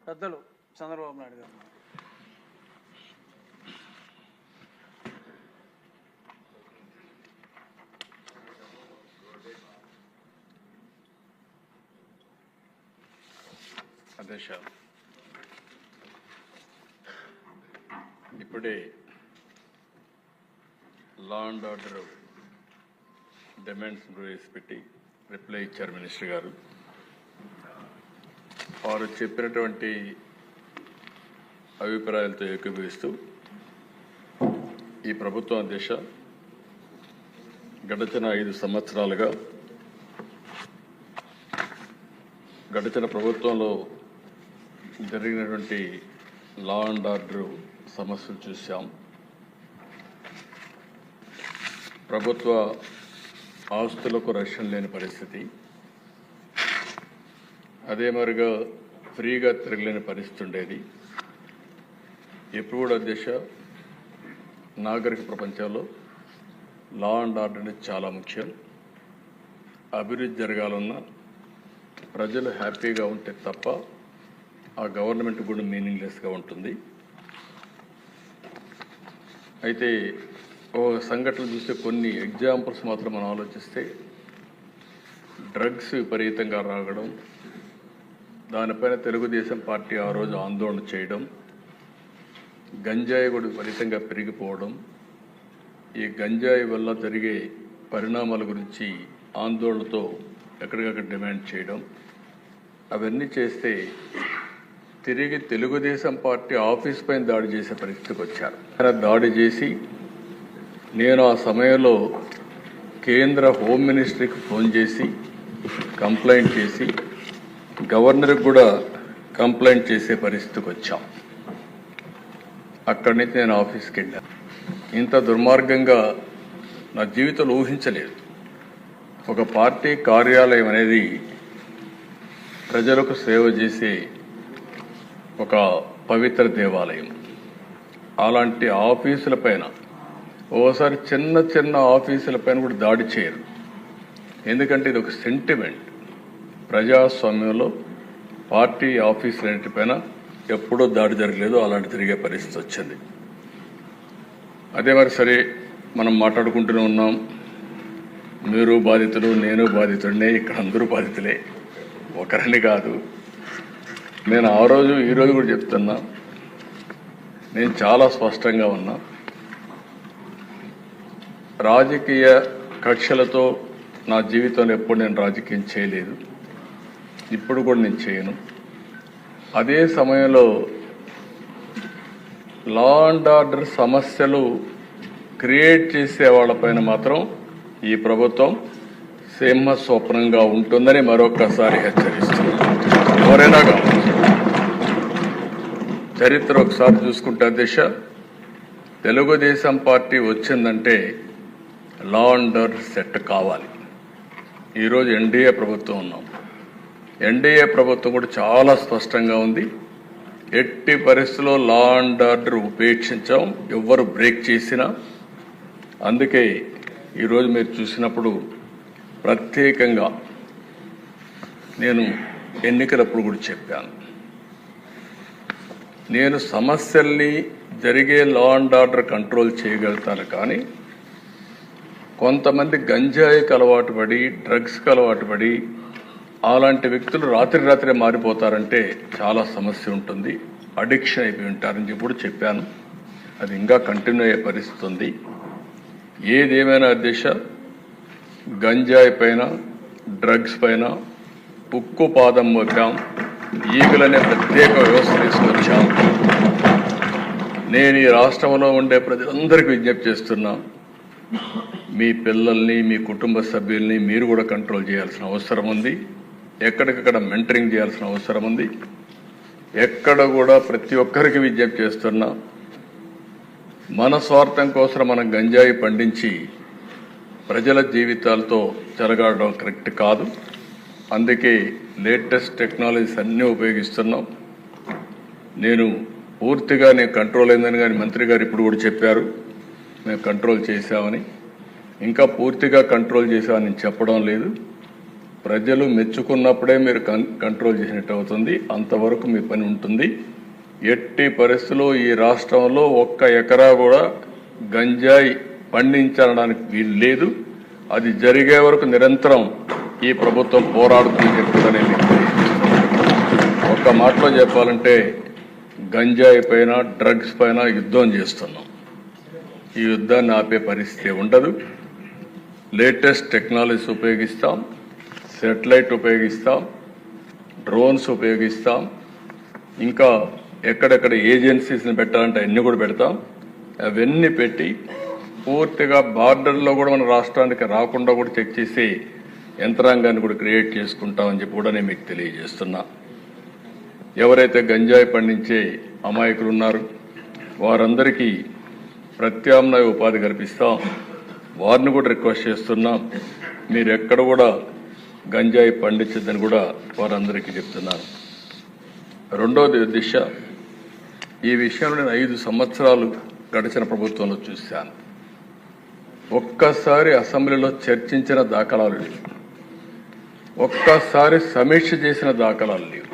పెద్దలు చంద్రబాబు నాయుడు గారు. అధ్యక్ష, ఇప్పుడే లా అండ్ ఆర్డర్ డిమాండ్స్ ప్రవేశపెట్టి రిప్లై ఇచ్చారు మినిస్టర్ గారు. వారు చెప్పినటువంటి అభిప్రాయాలతో ఏకీభవిస్తూ ఈ ప్రభుత్వం అధ్యక్ష గడిచిన 5 సంవత్సరాలుగా గడిచిన ప్రభుత్వంలో జరిగినటువంటి లా అండ్ ఆర్డర్ సమస్యలు చూసాం. ప్రభుత్వ ఆస్తులకు రక్షణ లేని పరిస్థితి, అదే మరిగా ఫ్రీగా తిరగలేని పరిస్థితి ఉండేది. ఎప్పుడు కూడా అధ్యక్ష నాగరిక ప్రపంచంలో లా అండ్ ఆర్డర్ అనేది చాలా ముఖ్యం. అభివృద్ధి జరగాలన్నా ప్రజలు హ్యాపీగా ఉంటే తప్ప ఆ గవర్నమెంట్ కూడా మీనింగ్లెస్గా ఉంటుంది. అయితే ఓ సంఘటన చూస్తే కొన్ని ఎగ్జాంపుల్స్ మాత్రం మనం ఆలోచిస్తే డ్రగ్స్ విపరీతంగా రాగడం, దానిపైన తెలుగుదేశం పార్టీ ఆ రోజు ఆందోళన చేయడం, గంజాయి కూడా విపరీతంగా పెరిగిపోవడం, ఈ గంజాయి వల్ల జరిగే పరిణామాల గురించి ఆందోళనతో ఎక్కడికక్కడ డిమాండ్ చేయడం, అవన్నీ చేస్తే తిరిగి తెలుగుదేశం పార్టీ ఆఫీస్ పైన దాడి చేసే పరిస్థితికి వచ్చారు. దాడి చేసి నేను ఆ సమయంలో కేంద్ర హోమ్ మినిస్ట్రీకి ఫోన్ చేసి కంప్లైంట్ చేసి గవర్నర్కి కూడా కంప్లైంట్ చేసే పరిస్థితికి వచ్చాం. అక్కడి నుంచి నేను ఆఫీస్కి వెళ్ళాను. ఇంత దుర్మార్గంగా నా జీవితంలో ఊహించలేదు. ఒక పార్టీ కార్యాలయం అనేది ప్రజలకు సేవ చేసే ఒక పవిత్ర దేవాలయం. అలాంటి ఆఫీసుల పైన ఓసారి చిన్న చిన్న ఆఫీసుల పైన కూడా దాడి చేయరు. ఎందుకంటే ఇది ఒక సెంటిమెంట్. ప్రజాస్వామ్యంలో పార్టీ ఆఫీసులన్నిటిపైన ఎప్పుడూ దాడి జరగలేదు, అలాంటి తిరిగే పరిస్థితి వచ్చింది. అదే మరి సరే మనం మాట్లాడుకుంటూనే ఉన్నాం. మీరు బాధితులు, నేను బాధితుడినే, ఇక్కడ అందరూ బాధితులే, ఒకరిని కాదు. నేను ఆ రోజు ఈరోజు కూడా చెప్తున్నా, నేను చాలా స్పష్టంగా ఉన్నా. రాజకీయ కక్షలతో నా జీవితంలో ఎప్పుడు నేను రాజకీయం చేయలేదు, ఇప్పుడు కూడా నేను చేయను. అదే సమయంలో లా అండ్ ఆర్డర్ సమస్యలు క్రియేట్ చేసే వాళ్ళపైన మాత్రం ఈ ప్రభుత్వం సింహ స్వప్నంగా ఉంటుందని మరొకసారి హెచ్చరిస్తుంది. ఎవరైనా కావచ్చు. చరిత్ర ఒకసారి చూసుకుంటే దిశ తెలుగుదేశం పార్టీ వచ్చిందంటే లా అండ్ ఆర్డర్ సెట్ కావాలి. ఈరోజు ఎన్డీఏ ప్రభుత్వం ఉన్నాం. ఎన్డీఏ ప్రభుత్వం కూడా చాలా స్పష్టంగా ఉంది. ఎట్టి పరిస్థితుల్లో లా అండ్ ఆర్డర్ ఉపేక్షించాం, ఎవ్వరు బ్రేక్ చేసినా. అందుకే ఈరోజు మీరు చూసినప్పుడు ప్రత్యేకంగా నేను ఎన్నికలప్పుడు కూడా చెప్పాను, నేను సమస్యల్ని జరిగే లా అండ్ ఆర్డర్ కంట్రోల్ చేయగలుగుతాను, కానీ కొంతమంది గంజాయికి అలవాటు పడి, డ్రగ్స్కి అలవాటు పడి అలాంటి వ్యక్తులు రాత్రి మారిపోతారంటే చాలా సమస్య ఉంటుంది, అడిక్షన్ అయిపోయి ఉంటారని చెప్పి కూడా చెప్పాను. అది ఇంకా కంటిన్యూ అయ్యే పరిస్థితి ఉంది. ఏదేమైనా అధ్యక్ష, గంజాయి పైన, డ్రగ్స్ పైన ఉక్కు పాదం మోపాం. ఈగలనే ప్రత్యేక వ్యవస్థ తీసుకొచ్చాం. నేను ఈ రాష్ట్రంలో ఉండే ప్రజలందరికీ విజ్ఞప్తి చేస్తున్నా, మీ పిల్లల్ని, మీ కుటుంబ సభ్యుల్ని మీరు కూడా కంట్రోల్ చేయాల్సిన అవసరం ఉంది. ఎక్కడికక్కడ మెంటరింగ్ చేయాల్సిన అవసరం ఉంది. ఎక్కడ కూడా ప్రతి ఒక్కరికి విజ్ఞప్తి చేస్తున్నా, మన స్వార్థం కోసం మనం గంజాయి పండించి ప్రజల జీవితాలతో చెలగాడడం కరెక్ట్ కాదు. అందుకే లేటెస్ట్ టెక్నాలజీస్ అన్నీ ఉపయోగిస్తున్నాం. నేను పూర్తిగా కంట్రోల్ అయిందని కానీ మంత్రి గారు ఇప్పుడు కూడా చెప్పారు, మేము కంట్రోల్ చేశామని. ఇంకా పూర్తిగా కంట్రోల్ చేశామని చెప్పడం లేదు. ప్రజలు మెచ్చుకున్నప్పుడే మీరు కంట్రోల్ చేసినట్టు అవుతుంది. అంతవరకు మీ పని ఉంటుంది. ఎట్టి పరిస్థితుల్లో ఈ రాష్ట్రంలో 1 ఎకరా కూడా గంజాయి పండించడానికి వీలు లేదు. అది జరిగే వరకు నిరంతరం ఈ ప్రభుత్వం పోరాడుతుందని చెప్తుందని మీకు తెలియజేస్తున్నాను. ఒక్క మాటలో చెప్పాలంటే గంజాయి పైన, డ్రగ్స్ పైన యుద్ధం చేస్తున్నాం. ఈ యుద్ధాన్ని ఆపే పరిస్థితి ఉండదు. లేటెస్ట్ టెక్నాలజీస్ ఉపయోగిస్తాం, సెటిలైట్ ఉపయోగిస్తాం, డ్రోన్స్ ఉపయోగిస్తాం, ఇంకా ఎక్కడెక్కడ ఏజెన్సీస్ని పెట్టాలంటే అన్నీ కూడా పెడతాం. అవన్నీ పెట్టి పూర్తిగా బార్డర్లో కూడా మన రాష్ట్రానికి రాకుండా కూడా చెక్ చేసి యంత్రాంగాన్ని కూడా క్రియేట్ చేసుకుంటామని చెప్పి కూడా నేను మీకు తెలియజేస్తున్నా. ఎవరైతే గంజాయి పండించే అమాయకులు ఉన్నారో వారందరికీ ప్రత్యామ్నాయ ఉపాధి కల్పిస్తాం. వారిని కూడా రిక్వెస్ట్ చేస్తున్నాం, మీరు ఎక్కడ కూడా గంజాయి పండించద్దని కూడా వారందరికీ చెప్తున్నాను. రెండోది దిశ, ఈ విషయంలో నేను 5 సంవత్సరాలు గడిచిన ప్రభుత్వంలో చూశాను. ఒక్కసారి అసెంబ్లీలో చర్చించిన దాఖలాలు లేవు, ఒక్కసారి సమీక్ష చేసిన దాఖలాలు లేవు.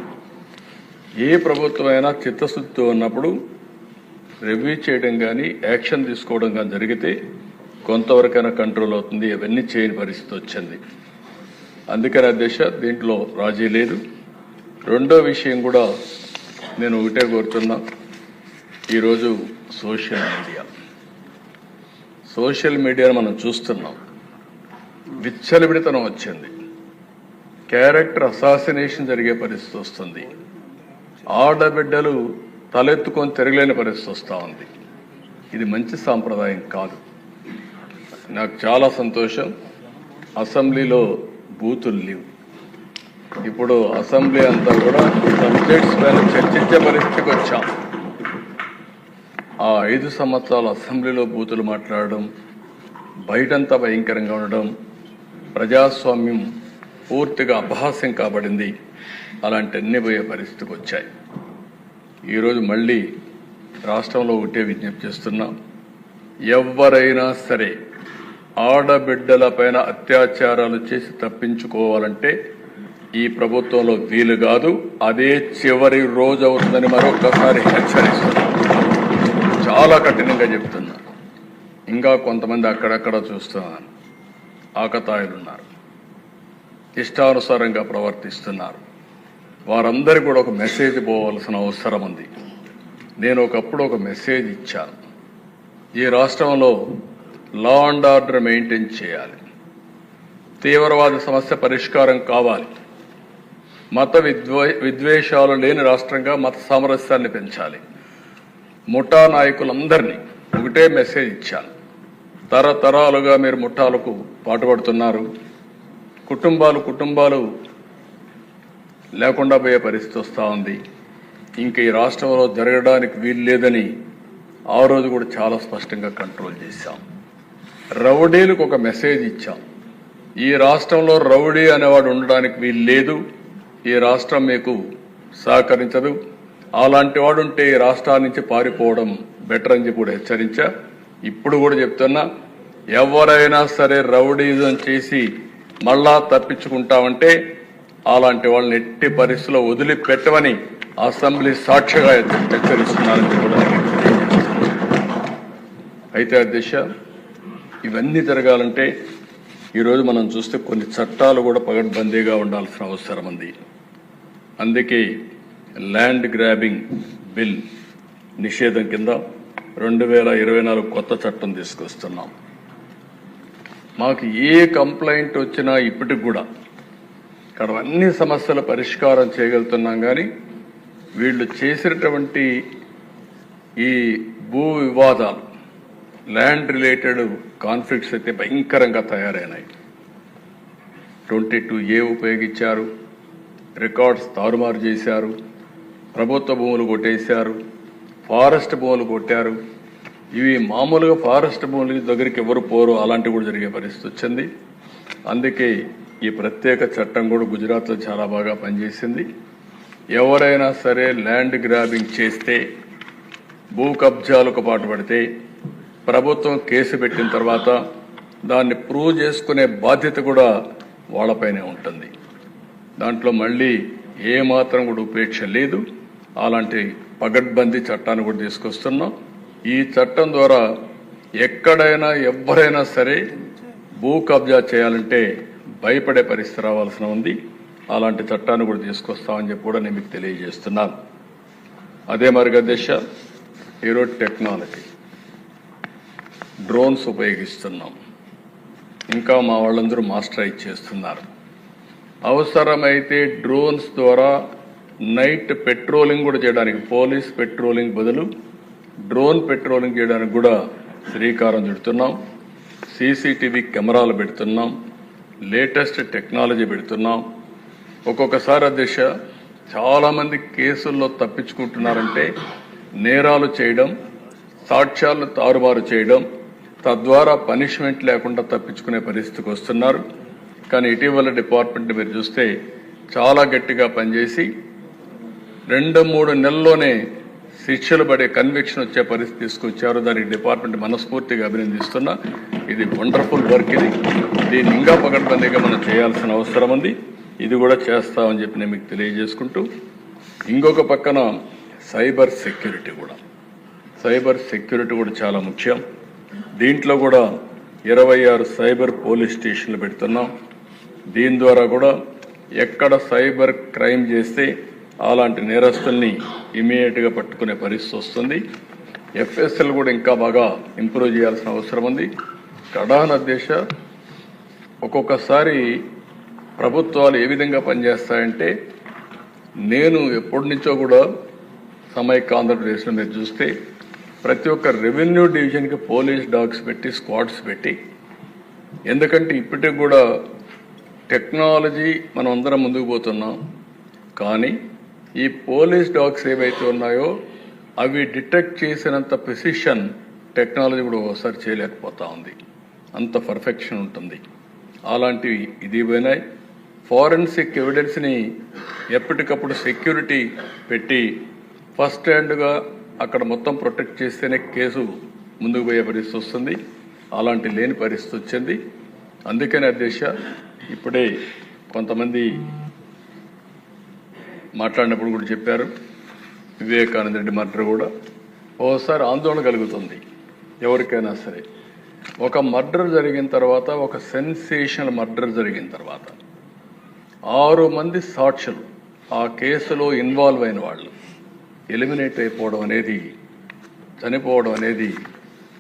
ఏ ప్రభుత్వమైనా చిత్తశుద్ధితో ఉన్నప్పుడు రివ్యూ చేయడం కానీ యాక్షన్ తీసుకోవడం కానీ జరిగితే కొంతవరకైనా కంట్రోల్ అవుతుంది. అవన్నీ చేయని పరిస్థితి వచ్చింది. అందుకని అధ్యక్ష, దీంట్లో రాజీ లేదు. రెండో విషయం కూడా నేను ఒకటే కోరుతున్నా, ఈరోజు సోషల్ మీడియాను మనం చూస్తున్నాం. విచ్చలవిడితనం వచ్చింది, క్యారెక్టర్ అసాసినేషన్ జరిగే పరిస్థితి వస్తుంది, ఆడబిడ్డలు తలెత్తుకొని తిరగలేని పరిస్థితి వస్తూ ఉంది. ఇది మంచి సాంప్రదాయం కాదు. నాకు చాలా సంతోషం, అసెంబ్లీలో బూతులు లేవు. ఇప్పుడు అసెంబ్లీ అంతా కూడా సబ్జెక్ట్స్ పైన చర్చించే పరిస్థితికి వచ్చాం. ఆ 5 సంవత్సరాలు అసెంబ్లీలో బూతులు మాట్లాడడం, బయటంతా భయంకరంగా ఉండడం, ప్రజాస్వామ్యం పూర్తిగా అపహాస్యం కాబడింది. అలాంటి అన్ని పోయే పరిస్థితికి వచ్చాయి. ఈరోజు మళ్ళీ రాష్ట్రంలో ఒకటే విజ్ఞప్తి చేస్తున్నాం, ఎవరైనా సరే ఆడబిడ్డల పైన అత్యాచారాలు చేసి తప్పించుకోవాలంటే ఈ ప్రభుత్వంలో వీలు కాదు. అదే చివరి రోజు అవుతుందని మరొకసారి హెచ్చరిస్తున్నాం. చాలా కఠినంగా చెప్తున్నా. ఇంకా కొంతమంది అక్కడక్కడ చూస్తున్నాను, ఆకతాయిలున్నారు, ఇష్టానుసారంగా ప్రవర్తిస్తున్నారు. వారందరికీ కూడా ఒక మెసేజ్ పోవాల్సిన అవసరం ఉంది. నేను ఒకప్పుడు ఒక మెసేజ్ ఇచ్చాను, ఈ రాష్ట్రంలో లా అండ్ ఆర్డర్ మెయింటైన్ చేయాలి, తీవ్రవాద సమస్య పరిష్కారం కావాలి, మత విద్వేషాలు లేని రాష్ట్రంగా మత సామరస్యాన్ని పెంచాలి. ముఠా నాయకులందరినీ ఒకటే మెసేజ్ ఇచ్చాను, తరతరాలుగా మీరు ముఠాలకు పాటుపడుతున్నారు, కుటుంబాలు లేకుండా పోయే పరిస్థితి వస్తూ ఉంది. ఇంక ఈ రాష్ట్రంలో జరగడానికి వీలు లేదని ఆ రోజు కూడా చాలా స్పష్టంగా కంట్రోల్ చేశాం. రౌడీలకు ఒక మెసేజ్ ఇచ్చాం, ఈ రాష్ట్రంలో రౌడీ అనేవాడు ఉండడానికి వీలు లేదు, ఈ రాష్ట్రం మీకు సహకరించదు, అలాంటి వాడు ఉంటే ఈ రాష్ట్రాల నుంచి పారిపోవడం బెటర్ అని చెప్పి కూడా హెచ్చరించా. ఇప్పుడు కూడా చెప్తున్నా, ఎవరైనా సరే రౌడీజం చేసి మళ్ళా తప్పించుకుంటామంటే అలాంటి వాళ్ళని ఎట్టి పరిస్థితుల్లో వదిలిపెట్టమని అసెంబ్లీ సాక్షిగా హెచ్చరిస్తున్నారని కూడా అయితే అధ్యక్ష, ఇవన్నీ జరగాలంటే ఈరోజు మనం చూస్తే కొన్ని చట్టాలు కూడా పగడ్బందీగా ఉండాల్సిన అవసరం ఉంది. అందుకే ల్యాండ్ గ్రాబింగ్ బిల్ నిషేధం కింద 2024 కొత్త చట్టం తీసుకొస్తున్నాం. మాకు ఏ కంప్లైంట్ వచ్చినా ఇప్పటికి కూడా ఇక్కడ అన్ని సమస్యల పరిష్కారం చేయగలుగుతున్నాం. కానీ వీళ్ళు చేసినటువంటి ఈ భూ వివాదాలు, ల్యాండ్ రిలేటెడ్ కాన్ఫ్లిక్ట్స్ అయితే భయంకరంగా తయారైనాయి. 22A ఉపయోగించారు, రికార్డ్స్ తారుమారు చేశారు, ప్రభుత్వ భూములు కొట్టేశారు, ఫారెస్ట్ భూములు కొట్టారు. ఇవి మామూలుగా ఫారెస్ట్ భూముల దగ్గరికి ఎవరు పోరు, అలాంటివి కూడా జరిగే పరిస్థితి వచ్చింది. అందుకే ఈ ప్రత్యేక చట్టం కూడా గుజరాత్లో చాలా బాగా పనిచేసింది. ఎవరైనా సరే ల్యాండ్ గ్రాబింగ్ చేస్తే, భూ కబ్జాలకు పాటుపడితే ప్రభుత్వం కేసు పెట్టిన తర్వాత దాన్ని ప్రూవ్ చేసుకునే బాధ్యత కూడా వాళ్ళపైనే ఉంటుంది. దాంట్లో మళ్ళీ ఏ మాత్రం కూడా ఉపేక్ష లేదు. అలాంటి పగడ్బందీ చట్టాన్ని కూడా తీసుకొస్తున్నాం. ఈ చట్టం ద్వారా ఎక్కడైనా ఎవరైనా సరే భూ కబ్జా చేయాలంటే భయపడే పరిస్థితి రావాల్సిన ఉంది. అలాంటి చట్టాన్ని కూడా తీసుకొస్తామని చెప్పి కూడా నేను మీకు తెలియజేస్తున్నాను. అదే మరిగా దిశ ఈరోజు టెక్నాలజీ డ్రోన్స్ ఉపయోగిస్తున్నాం. ఇంకా మా వాళ్ళందరూ మాస్టరైజ్ చేస్తున్నారు. అవసరమైతే డ్రోన్స్ ద్వారా నైట్ పెట్రోలింగ్ కూడా చేయడానికి, పోలీస్ పెట్రోలింగ్ బదులు డ్రోన్ పెట్రోలింగ్ చేయడానికి కూడా శ్రీకారం చుడుతున్నాం. సీసీటీవీ కెమెరాలు పెడుతున్నాం. లేటెస్ట్ టెక్నాలజీ పెడుతున్నాం. ఒక్కొక్కసారి అధ్యక్ష చాలామంది కేసుల్లో తప్పించుకుంటున్నారంటే నేరాలు చేయడం, సాక్ష్యాలను తారుమారు చేయడం, తద్వారా పనిష్మెంట్ లేకుండా తప్పించుకునే పరిస్థితికి వస్తున్నారు. కానీ ఇటీవల డిపార్ట్మెంట్ మీరు చూస్తే చాలా గట్టిగా పనిచేసి 2-3 నెలల్లోనే శిక్షలు పడే కన్విక్షన్ వచ్చే పరిస్థితి తీసుకొచ్చారు. దానికి డిపార్ట్మెంట్ మనస్ఫూర్తిగా అభినందిస్తున్నా. ఇది వండర్ఫుల్ వర్క్. దీన్ని ఇంకా పకడ్బందీగా మనం చేయాల్సిన అవసరం ఉంది. ఇది కూడా చేస్తామని చెప్పి నేను మీకు తెలియజేసుకుంటూ, ఇంకొక పక్కన సైబర్ సెక్యూరిటీ కూడా చాలా ముఖ్యం. దీంట్లో కూడా 26 సైబర్ పోలీస్ స్టేషన్లు పెడుతున్నాం. దీని ద్వారా కూడా ఎక్కడ సైబర్ క్రైమ్ చేస్తే అలాంటి నేరస్తుల్ని ఇమీడియట్గా పట్టుకునే పరిస్థితి వస్తుంది. ఎఫ్ఎస్ఎల్ కూడా ఇంకా బాగా ఇంప్రూవ్ చేయాల్సిన అవసరం ఉంది. కడాన దేశ ఒక్కొక్కసారి ప్రభుత్వాలు ఏ విధంగా పనిచేస్తాయంటే, నేను ఎప్పటి నుంచో కూడా సమైక్య ఆంధ్రప్రదేశ్లో మీరు చూస్తే ప్రతి ఒక్క రెవెన్యూ డివిజన్కి పోలీస్ డాగ్స్ పెట్టి, స్క్వాడ్స్ పెట్టి, ఎందుకంటే ఇప్పటికి కూడా టెక్నాలజీ మనం అందరం ముందుకు పోతున్నాం. కానీ ఈ పోలీస్ డాగ్స్ ఏవైతే ఉన్నాయో అవి డిటెక్ట్ చేసినంత ప్రిసిషన్ టెక్నాలజీ కూడా ఒకసారి చేయలేకపోతా ఉంది. అంత పర్ఫెక్షన్ ఉంటుంది. అలాంటివి ఇది పోయినాయి. ఫారెన్సిక్ ఎవిడెన్స్ని ఎప్పటికప్పుడు సెక్యూరిటీ పెట్టి ఫస్ట్ హ్యాండ్గా అక్కడ మొత్తం ప్రొటెక్ట్ చేస్తేనే కేసు ముందుకు పోయే పరిస్థితి వస్తుంది. అలాంటి లేని పరిస్థితి వచ్చింది. అందుకనే అధ్యక్ష ఇప్పుడే కొంతమంది మాట్లాడినప్పుడు కూడా చెప్పారు, వివేకానంద రెడ్డి మర్డర్ కూడా ఓసారి ఆందోళన కలుగుతుంది ఎవరికైనా సరే. ఒక మర్డర్ జరిగిన తర్వాత, ఒక సెన్సేషనల్ మర్డర్ జరిగిన తర్వాత 6 మంది సాక్షులు ఆ కేసులో ఇన్వాల్వ్ అయిన వాళ్ళు ఎలిమినేట్ అయిపోవడం అనేది, చనిపోవడం అనేది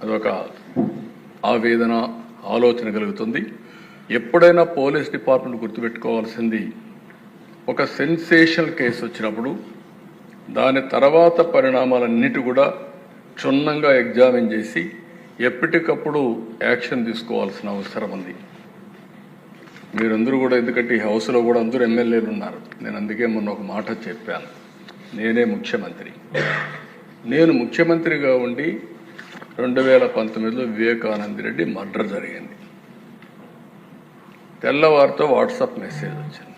అదొక ఆవేదన, ఆలోచన కలుగుతుంది. ఎప్పుడైనా పోలీస్ డిపార్ట్మెంట్ గుర్తుపెట్టుకోవాల్సింది, ఒక సెన్సేషనల్ కేసు వచ్చినప్పుడు దాని తర్వాత పరిణామాలన్నిటి కూడా క్షుణ్ణంగా ఎగ్జామిన్ చేసి ఎప్పటికప్పుడు యాక్షన్ తీసుకోవాల్సిన అవసరం ఉంది. మీరందరూ కూడా, ఎందుకంటే ఈ హౌస్లో కూడా అందరూ ఎమ్మెల్యేలు ఉన్నారు. నేను అందుకే మొన్న ఒక మాట చెప్పాను, నేనే ముఖ్యమంత్రి. నేను ముఖ్యమంత్రిగా ఉండి 2019లో వివేకానంద రెడ్డి మర్డర్ జరిగింది. తెల్లవారితో వాట్సాప్ మెసేజ్ వచ్చింది.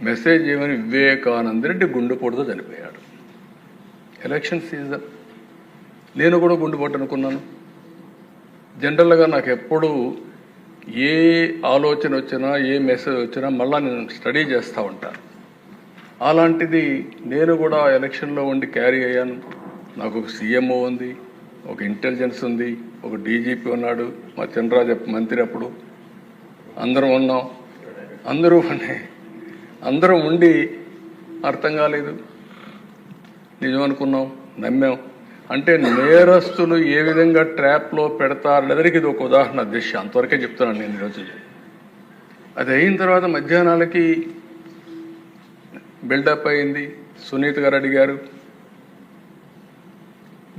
మెసేజ్ ఏమని, వివేకానంద రెడ్డి గుండెపోటుతో చనిపోయాడు. ఎలక్షన్ సీజన్, నేను కూడా గుండెపోటు అనుకున్నాను. జనరల్గా నాకు ఎప్పుడు ఏ ఆలోచన వచ్చినా, ఏ మెసేజ్ వచ్చినా మళ్ళీ నేను స్టడీ చేస్తూ ఉంటాను. అలాంటిది నేను కూడా ఎలక్షన్లో ఉండి క్యారీ అయ్యాను. నాకు ఒక సీఎంఓ ఉంది, ఒక ఇంటెలిజెన్స్ ఉంది, ఒక డీజీపీ ఉన్నాడు, మా చంద్రరాజు మంత్రి అప్పుడు అందరం ఉన్నాం. అందరం ఉండి అర్థం కాలేదు, నిజం అనుకున్నాం, నమ్మాం. అంటే నేరస్తులు ఏ విధంగా ట్రాప్లో పెడతారనేదానికి ఇది ఒక ఉదాహరణ దిశ. అంతవరకే చెప్తున్నాను నేను ఈరోజు. అది అయిన తర్వాత మధ్యాహ్నాలకి బిల్డప్ అయింది. సునీత గారు అడిగారు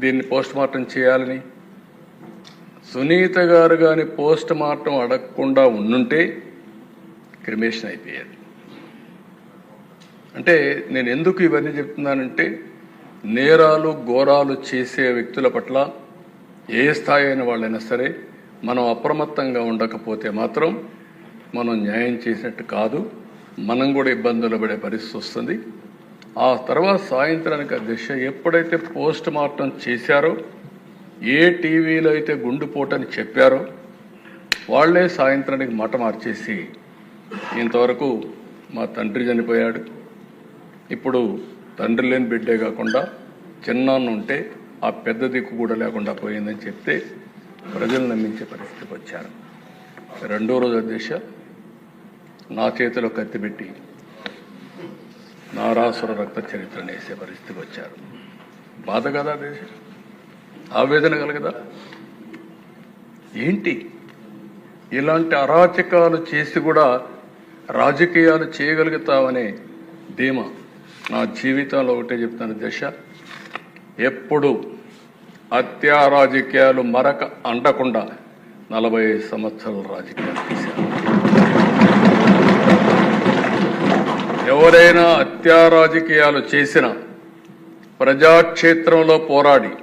దీన్ని పోస్ట్ మార్టం చేయాలని. సునీత గారు కానీ పోస్ట్ మార్టం అడగకుండా ఉండుంటే క్రిమేషన్ అయిపోయేది. అంటే నేను ఎందుకు ఇవన్నీ చెప్తున్నానంటే, నేరాలు ఘోరాలు చేసే వ్యక్తుల పట్ల ఏ స్థాయి అయిన వాళ్ళైనా సరే మనం అప్రమత్తంగా ఉండకపోతే మాత్రం మనం న్యాయం చేసినట్టు కాదు, మనం కూడా ఇబ్బందులు పడే పరిస్థితి వస్తుంది. ఆ తర్వాత సాయంత్రానికి అధ్యక్ష ఎప్పుడైతే పోస్ట్ మార్టం చేశారో, ఏ టీవీలో అయితే గుండెపోటని చెప్పారో వాళ్ళే సాయంత్రానికి మాట మార్చేసి ఇంతవరకు మా తండ్రి చనిపోయాడు, ఇప్పుడు తండ్రి లేని బిడ్డే కాకుండా చిన్నాన్న ఉంటే ఆ పెద్ద దిక్కు కూడా లేకుండా పోయిందని చెప్తే ప్రజలు నమ్మించే పరిస్థితికి వచ్చారు. రెండో రోజు అధ్యక్ష నా చేతిలో కత్తి పెట్టి నారాసుర రక్త చరిత్రను వేసే పరిస్థితికి వచ్చారు. బాధ కదా అధ్యక్ష, ఆవేదన కలగదా? ఏంటి ఇలాంటి అరాచకాలు చేసి కూడా రాజకీయాలు చేయగలుగుతామనే ధీమా నా జీవితంలో ఒకటే చెప్తాను దశ, ఎప్పుడు హత్యా రాజకీయాలు మరక అంటకుండా 45 సంవత్సరాల రాజకీయాలు చేశారు. ఎవరైనా హత్యా రాజకీయాలు చేసిన ప్రజాక్షేత్రంలో పోరాడి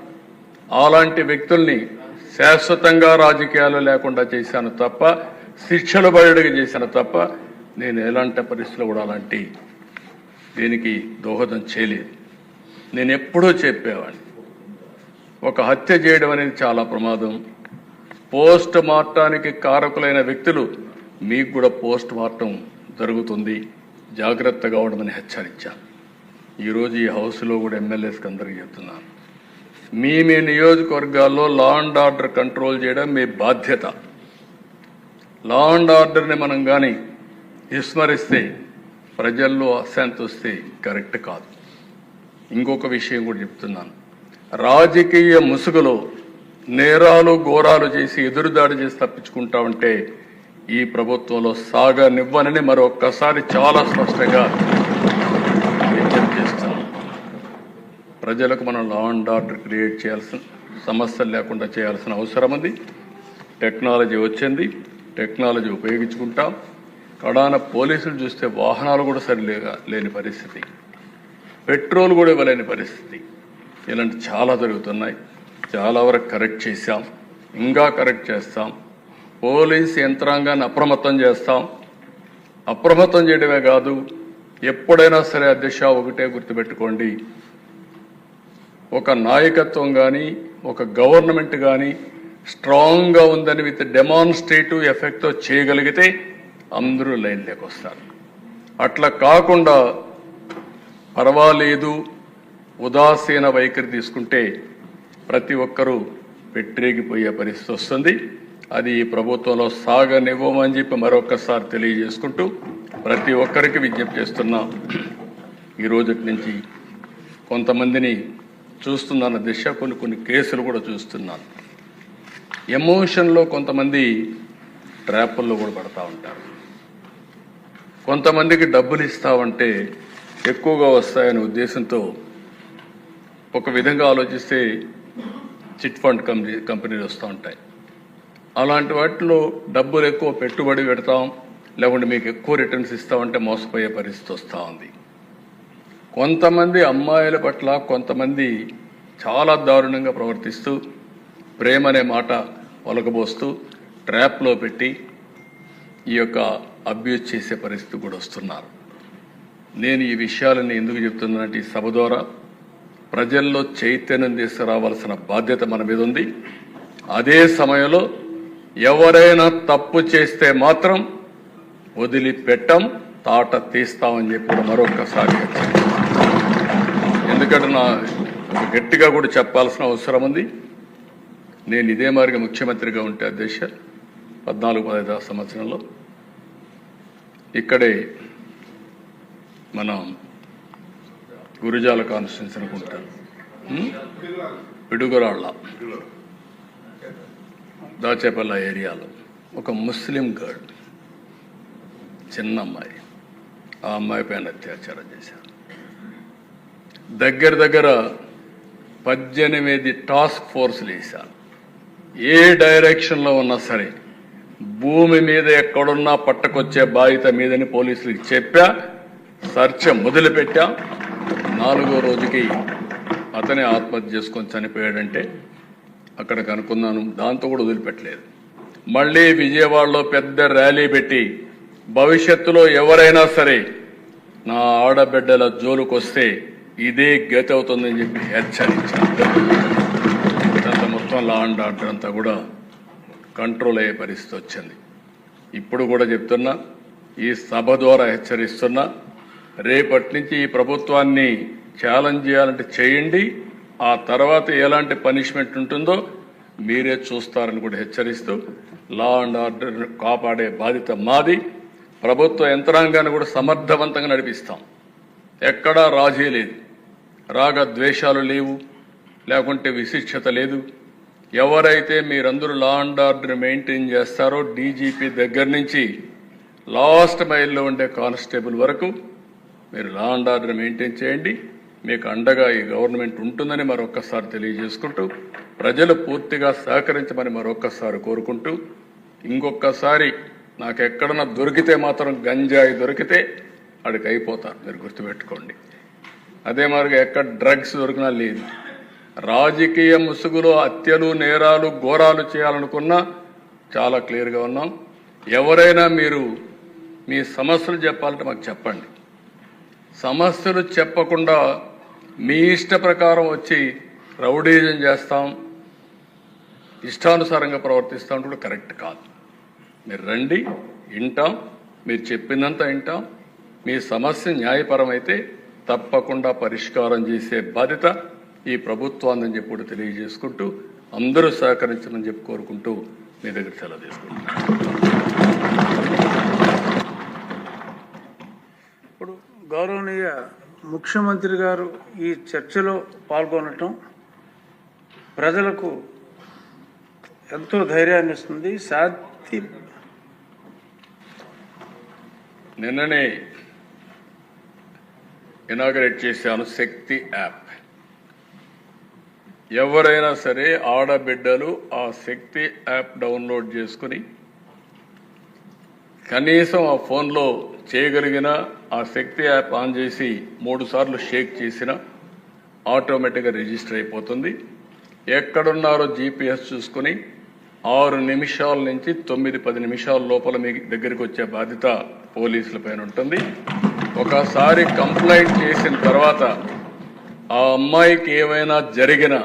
అలాంటి వ్యక్తుల్ని శాశ్వతంగా రాజకీయాలు లేకుండా చేశాను తప్ప, శిక్షలు బయటకు చేశాను తప్ప, నేను ఎలాంటి పరిస్థితుల్లో కూడా అలాంటి దీనికి దోహదం చేయలేదు. నేను ఎప్పుడూ చెప్పేవాడిని, ఒక హత్య చేయడం అనేది చాలా ప్రమాదం. పోస్ట్ మార్టానికి కారకులైన వ్యక్తులు మీకు కూడా పోస్ట్ మార్టం జరుగుతుంది, జాగ్రత్తగా ఉండమని హెచ్చరించాను. ఈరోజు ఈ హౌస్లో కూడా ఎమ్మెల్యేస్కి అందరికీ చెప్తున్నాను, మీ నియోజకవర్గాల్లో లా అండ్ ఆర్డర్ కంట్రోల్ చేయడం మీ బాధ్యత. లా అండ్ ఆర్డర్ని మనం కానీ విస్మరిస్తే ప్రజల్లో అశాంతి వస్తే కరెక్ట్ కాదు. ఇంకొక విషయం కూడా చెప్తున్నాను, రాజకీయ ముసుగులో నేరాలు ఘోరాలు చేసి ఎదురుదాడి చేసి తప్పించుకుంటా ఉంటే ఈ ప్రభుత్వంలో సాగనివ్వనని మరొక్కసారి చాలా స్పష్టంగా విజ్ఞప్తి చేస్తున్నాం. ప్రజలకు మనం లా అండ్ ఆర్డర్ క్రియేట్ చేయాల్సిన, సమస్యలు లేకుండా చేయాల్సిన అవసరం ఉంది. టెక్నాలజీ వచ్చింది, టెక్నాలజీ ఉపయోగించుకుంటాం. కడాన పోలీసులు చూస్తే వాహనాలు కూడా లేని పరిస్థితి, పెట్రోల్ కూడా ఇవ్వలేని పరిస్థితి, ఇలాంటి చాలా జరుగుతున్నాయి. చాలా వరకు కరెక్ట్ చేశాం, ఇంకా కరెక్ట్ చేస్తాం. పోలీస్ యంత్రాంగాన్ని అప్రమత్తం చేస్తాం. అప్రమత్తం చేయడమే కాదు, ఎప్పుడైనా సరే అధ్యక్ష ఒకటే గుర్తుపెట్టుకోండి, ఒక నాయకత్వం కానీ ఒక గవర్నమెంట్ కానీ స్ట్రాంగ్గా ఉందని విత్ డెమాన్స్ట్రేటివ్ ఎఫెక్ట్తో చేయగలిగితే అందరూ లైన్లోకి వస్తారు. అట్లా కాకుండా పర్వాలేదు ఉదాసీన వైఖరి తీసుకుంటే ప్రతి ఒక్కరూ పెట్టిరేగిపోయే పరిస్థితి వస్తుంది. అది ఈ ప్రభుత్వంలో సాగనివ్వమని చెప్పి మరొకసారి తెలియజేసుకుంటూ ప్రతి ఒక్కరికి విజ్ఞప్తి చేస్తున్నా. ఈ రోజు నుంచి కొంతమందిని చూస్తున్నాను దిశ, కొన్ని కేసులు కూడా చూస్తున్నాను. ఎమోషన్లో కొంతమంది ట్రాపుల్లో కూడా పడతా ఉంటారు. కొంతమందికి డబ్బులు ఇస్తామంటే ఎక్కువగా వస్తాయనే ఉద్దేశంతో ఒక విధంగా ఆలోచిస్తే చిట్ ఫండ్ కంపెనీలు వస్తూ ఉంటాయి. అలాంటి వాటిలో డబ్బులు ఎక్కువ పెట్టుబడి పెడతాం, లేకుంటే మీకు ఎక్కువ రిటర్న్స్ ఇస్తామంటే మోసపోయే పరిస్థితి వస్తూ ఉంది. కొంతమంది అమ్మాయిల పట్ల కొంతమంది చాలా దారుణంగా ప్రవర్తిస్తూ ప్రేమ అనే మాట ఒలకబోస్తూ ట్రాప్లో పెట్టి ఈ యొక్క అబ్యూజ్ చేసే పరిస్థితి కూడా వస్తున్నారు. నేను ఈ విషయాలని ఎందుకు చెప్తున్నానంటే ఈ సభ ద్వారా ప్రజల్లో చైతన్యం తీసుకురావాల్సిన బాధ్యత మన మీద ఉంది. అదే సమయంలో ఎవరైనా తప్పు చేస్తే మాత్రం వదిలిపెట్టం, తాట తీస్తామని చెప్పి మరొకసారి ఎందుకంటే నా గట్టిగా కూడా చెప్పాల్సిన అవసరం ఉంది. నేను ఇదే మాదిరిగా ముఖ్యమంత్రిగా ఉంటే అధ్యక్ష 14-15 సంవత్సరంలో ఇక్కడే మనం గురిజాల కాన్స్టిట్యున్సీ అనుకుంటాను, పిడుగురాళ్ళ దాచేపల్లి ఏరియాలో ఒక ముస్లిం గర్ల్, చిన్న అమ్మాయి, ఆ అమ్మాయి పైన అత్యాచారం చేశారు. దగ్గర 18 టాస్క్ ఫోర్స్లు వేశారు. ఏ డైరెక్షన్లో ఉన్నా సరే భూమి మీద ఎక్కడున్నా పట్టకొచ్చే బాధ్యత మీదని పోలీసులకు చెప్పా. సర్చ్ మొదలుపెట్టా. 4వ రోజుకి అతనే ఆత్మహత్య చేసుకొని చనిపోయాడంటే అక్కడ కనుక్కున్నాను. దాంతో కూడా వదిలిపెట్టలేదు. మళ్ళీ విజయవాడలో పెద్ద ర్యాలీ పెట్టి భవిష్యత్తులో ఎవరైనా సరే నా ఆడబిడ్డల జోలుకొస్తే ఇదే గతి అవుతుందని చెప్పి హెచ్చరించాను. ఇదంతా మొత్తం లా అండ్ ఆర్డర్ అంతా కూడా కంట్రోల్ అయ్యే పరిస్థితి వచ్చింది. ఇప్పుడు కూడా చెప్తున్నా, ఈ సభ ద్వారా హెచ్చరిస్తున్నా, రేపటి నుంచి ఈ ప్రభుత్వాన్ని ఛాలెంజ్ చేయాలంటే చేయండి, ఆ తర్వాత ఎలాంటి పనిష్మెంట్ ఉంటుందో మీరే చూస్తారని కూడా హెచ్చరిస్తూ, లా అండ్ ఆర్డర్ కాపాడే బాధ్యత మాది. ప్రభుత్వ యంత్రాంగాన్ని కూడా సమర్థవంతంగా నడిపిస్తాం. ఎక్కడా రాజీ లేదు, రాగ ద్వేషాలు లేవు, లేకుంటే విశిష్టత లేదు. ఎవరైతే మీరందరూ లా అండ్ ఆర్డర్ మెయింటైన్ చేస్తారో, డీజీపీ దగ్గర నుంచి లాస్ట్ మైల్లో ఉండే కానిస్టేబుల్ వరకు మీరు లా అండ్ ఆర్డర్ మెయింటైన్ చేయండి. మీకు అండగా ఈ గవర్నమెంట్ ఉంటుందని మరొక్కసారి తెలియజేసుకుంటూ, ప్రజలు పూర్తిగా సహకరించమని మరొక్కసారి కోరుకుంటూ, ఇంకొకసారి నాకు ఎక్కడన్నా దొరికితే మాత్రం గంజాయి దొరికితే అడికి అయిపోతారు, మీరు గుర్తుపెట్టుకోండి. అదే మాదిరిగా ఎక్కడ డ్రగ్స్ దొరికినా లేదు. రాజకీయ ముసుగులో హత్యలు, నేరాలు, ఘోరాలు చేయాలనుకున్నా చాలా క్లియర్గా ఉన్నాం. ఎవరైనా మీరు మీ సమస్యలు చెప్పాలంటే మాకు చెప్పండి. సమస్యలు చెప్పకుండా మీ ఇష్ట ప్రకారం వచ్చి రౌడీజం చేస్తాం, ఇష్టానుసారంగా ప్రవర్తిస్తాం కూడా కరెక్ట్ కాదు. మీరు రండి, వింటాం, మీరు చెప్పినంత వింటాం. మీ సమస్య న్యాయపరమైతే తప్పకుండా పరిష్కారం చేసే బాధ్యత ఈ ప్రభుత్వాన్ని చెప్పి కూడా తెలియజేసుకుంటూ, అందరూ సహకరించమని చెప్పి కోరుకుంటూ మీ దగ్గర సెలవు తీసుకుంటున్నాను. ఇప్పుడు గౌరవనీయ ముఖ్యమంత్రి గారు ఈ చర్చలో పాల్గొనటం ప్రజలకు ఎంతో ధైర్యాన్ని ఇస్తుంది. నిన్ననే ఇనాగరేట్ చేశాను శక్తి యాప్. ఎవరైనా సరే ఆడబిడ్డలు ఆ శక్తి యాప్ డౌన్లోడ్ చేసుకుని కనీసం ఆ ఫోన్లో చేయగలిగిన ఆ శక్తి యాప్ ఆన్ చేసి 3 సార్లు షేక్ చేసిన ఆటోమేటిక్గా రిజిస్టర్ అయిపోతుంది. ఎక్కడున్నారో జీపీఎస్ చూసుకుని 6 నిమిషాల నుంచి 9-10 నిమిషాల లోపల మీ దగ్గరికి వచ్చే బాధ్యత పోలీసుల పైన ఉంటుంది. ఒకసారి కంప్లైంట్ చేసిన తర్వాత ఆ అమ్మాయికి ఏమైనా జరిగినా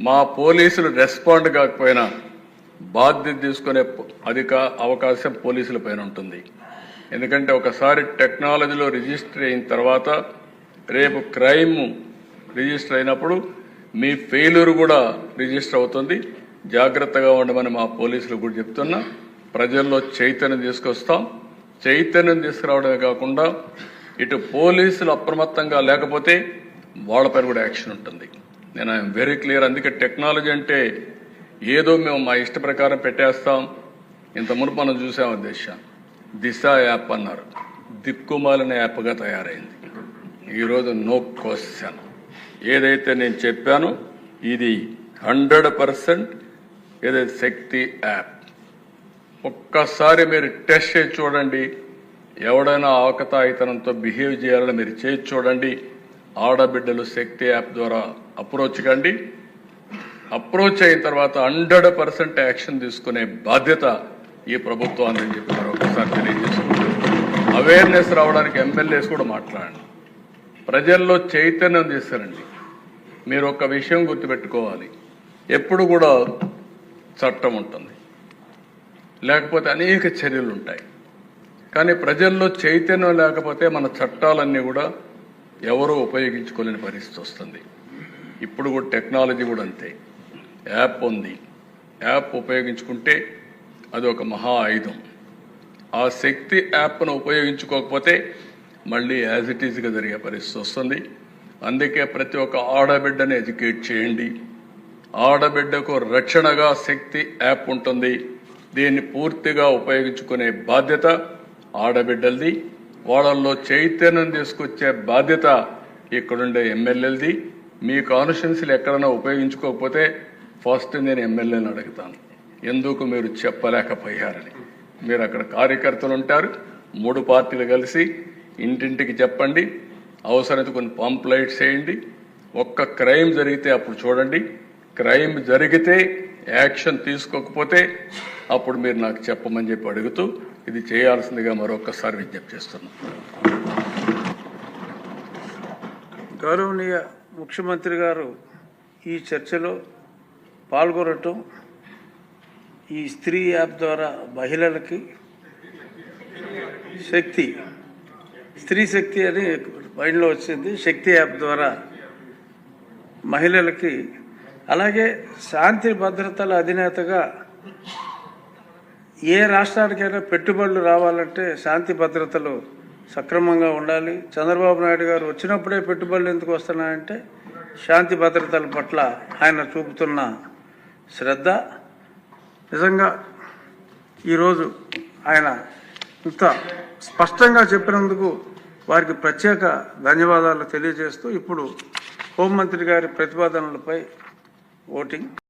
మా పోలీసులు రెస్పాండ్ కాకపోయినా బాధ్యత తీసుకునే అవకాశం పోలీసుల పైన ఉంటుంది. ఎందుకంటే ఒకసారి టెక్నాలజీలో రిజిస్టర్ అయిన తర్వాత రేపు క్రైమ్ రిజిస్టర్ అయినప్పుడు మీ ఫెయిల్యూర్ కూడా రిజిస్టర్ అవుతుంది. జాగ్రత్తగా ఉండమని మా పోలీసులు కూడా చెప్తున్నా. ప్రజల్లో చైతన్యం తీసుకొస్తాం. చైతన్యం తీసుకురావడమే కాకుండా ఇటు పోలీసులు అప్రమత్తంగా లేకపోతే వాళ్ళపైన కూడా యాక్షన్ ఉంటుంది. నేను ఐఎమ్ వెరీ క్లియర్. అందుకే టెక్నాలజీ అంటే ఏదో మేము మా ఇష్ట ప్రకారం పెట్టేస్తాం. ఇంత మునుపు మనం చూసాము దిశ యాప్ అన్నారు, దిక్కుమాలిన యాప్గా తయారైంది. ఈరోజు నో క్వశ్చన్, ఏదైతే నేను చెప్పానో ఇది 100% ఏదైతే శక్తి యాప్. ఒక్కసారి మీరు టెస్ట్ చేసి చూడండి. ఎవడైనా ఆకతాయితనంతో బిహేవ్ చేయాలని మీరు చేసి చూడండి. ఆడబిడ్డలు శక్తి యాప్ ద్వారా అప్రోచ్ కండి. అప్రోచ్ అయిన తర్వాత 100% యాక్షన్ తీసుకునే బాధ్యత ఈ ప్రభుత్వాన్ని అని చెప్పి మరొకసారి తెలియజేసుకుంటూ, అవేర్నెస్ రావడానికి ఎమ్మెల్యేస్ కూడా మాట్లాడండి, ప్రజల్లో చైతన్యం తీసుకురండి. మీరు ఒక విషయం గుర్తుపెట్టుకోవాలి, ఎప్పుడు కూడా చట్టం ఉంటుంది, లేకపోతే అనేక చర్యలు ఉంటాయి. కానీ ప్రజల్లో చైతన్యం లేకపోతే మన చట్టాలన్నీ కూడా ఎవరూ ఉపయోగించుకోలేని పరిస్థితి వస్తుంది. ఇప్పుడు కూడా టెక్నాలజీ కూడా అంతే. యాప్ ఉంది, యాప్ ఉపయోగించుకుంటే అది ఒక మహా ఆయుధం. ఆ శక్తి యాప్ను ఉపయోగించుకోకపోతే మళ్ళీ యాజ్ ఇట్ ఈజ్గా జరిగే పరిస్థితి వస్తుంది. అందుకే ప్రతి ఒక్క ఆడబిడ్డని ఎడ్యుకేట్ చేయండి. ఆడబిడ్డకు రక్షణగా శక్తి యాప్ ఉంటుంది. దీన్ని పూర్తిగా ఉపయోగించుకునే బాధ్యత ఆడబిడ్డలది. వాళ్ళల్లో చైతన్యం తీసుకొచ్చే బాధ్యత ఇక్కడుండే ఎమ్మెల్యేలది. మీ కాన్స్టిట్యున్సీలు ఎక్కడైనా ఉపయోగించుకోకపోతే ఫస్ట్ నేను ఎమ్మెల్యేని అడుగుతాను, ఎందుకు మీరు చెప్పలేకపోయారని. మీరు అక్కడ కార్యకర్తలు ఉంటారు, 3 పార్టీలు కలిసి ఇంటింటికి చెప్పండి. అవసరమైతే కొన్ని పాంప్లైట్స్ వేయండి. ఒక్క క్రైమ్ జరిగితే అప్పుడు చూడండి. క్రైమ్ జరిగితే యాక్షన్ తీసుకోకపోతే అప్పుడు మీరు నాకు చెప్పమని చెప్పి అడుగుతూ ఇది చేయాల్సిందిగా మరొకసారి విజ్ఞప్తి చేస్తున్నాం. గౌరవనీయ ముఖ్యమంత్రి గారు ఈ చర్చలో పాల్గొనటం, ఈ స్త్రీ యాప్ ద్వారా మహిళలకి శక్తి, స్త్రీ శక్తి అని మైండ్లో వచ్చింది. శక్తి యాప్ ద్వారా మహిళలకి, అలాగే శాంతి భద్రతల అధినేతగా ఏ రాష్ట్రానికైనా పెట్టుబడులు రావాలంటే శాంతి భద్రతలు సక్రమంగా ఉండాలి. చంద్రబాబు నాయుడు గారు వచ్చినప్పుడే పెట్టుబడులు ఎందుకు వస్తున్నాయంటే శాంతి భద్రతల పట్ల ఆయన చూపుతున్న శ్రద్ధ. నిజంగా ఈరోజు ఆయన ఇంత స్పష్టంగా చెప్పినందుకు వారికి ప్రత్యేక ధన్యవాదాలు తెలియజేస్తూ ఇప్పుడు హోంమంత్రి గారి ప్రతిపాదనలపై ఓటింగ్